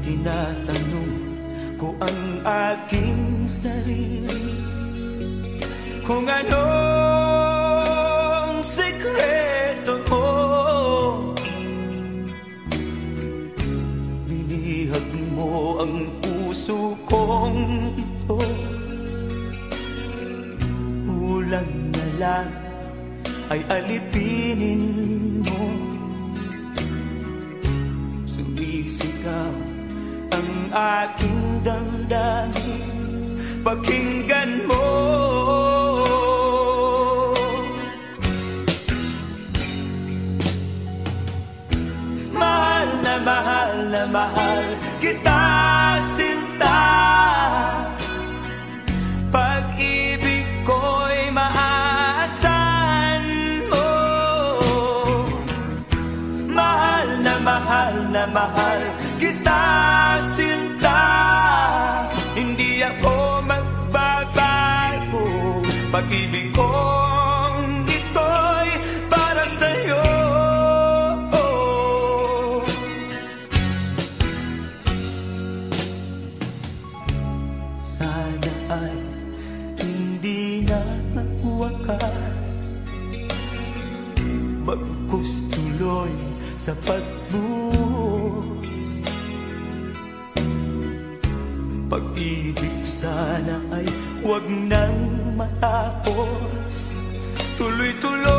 Tinatanong ko ang aking sarili kung anong sekreto ko. Binihag mo ang puso kong ito, kulang na lang ay alipinin mo. Sumisigaw ang aking damdamin, pakinggan mo. Mahal na mahal na mahal kita, sinta. Pag-ibig ko'y maaasahan mo. Mahal na mahal na mahal kita, sinta. Hindi ako magbabago. Pag-ibig kong ito'y para sa'yo. Sana ay hindi na wakas, bagkus tuloy sa pagbuhos. Pag-ibig sana ay huwag nang matapos, tuloy-tuloy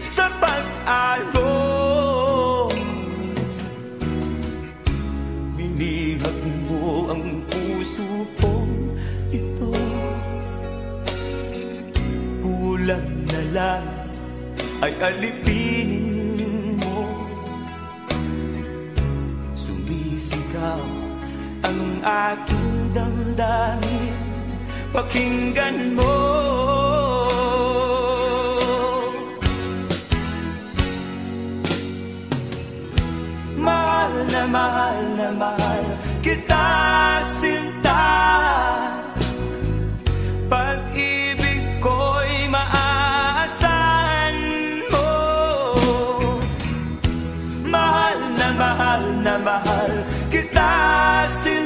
sa pag-agos. Binihag mo ang puso kong ito, kulang na lang ay alipinin mo. Sumisigaw ang aking damdamin, pakinggan mo. Mahal na mahal na mahal kita, sinta. Pag-ibig ko'y maaasahan mo. Mahal na mahal na mahal kita, sinta.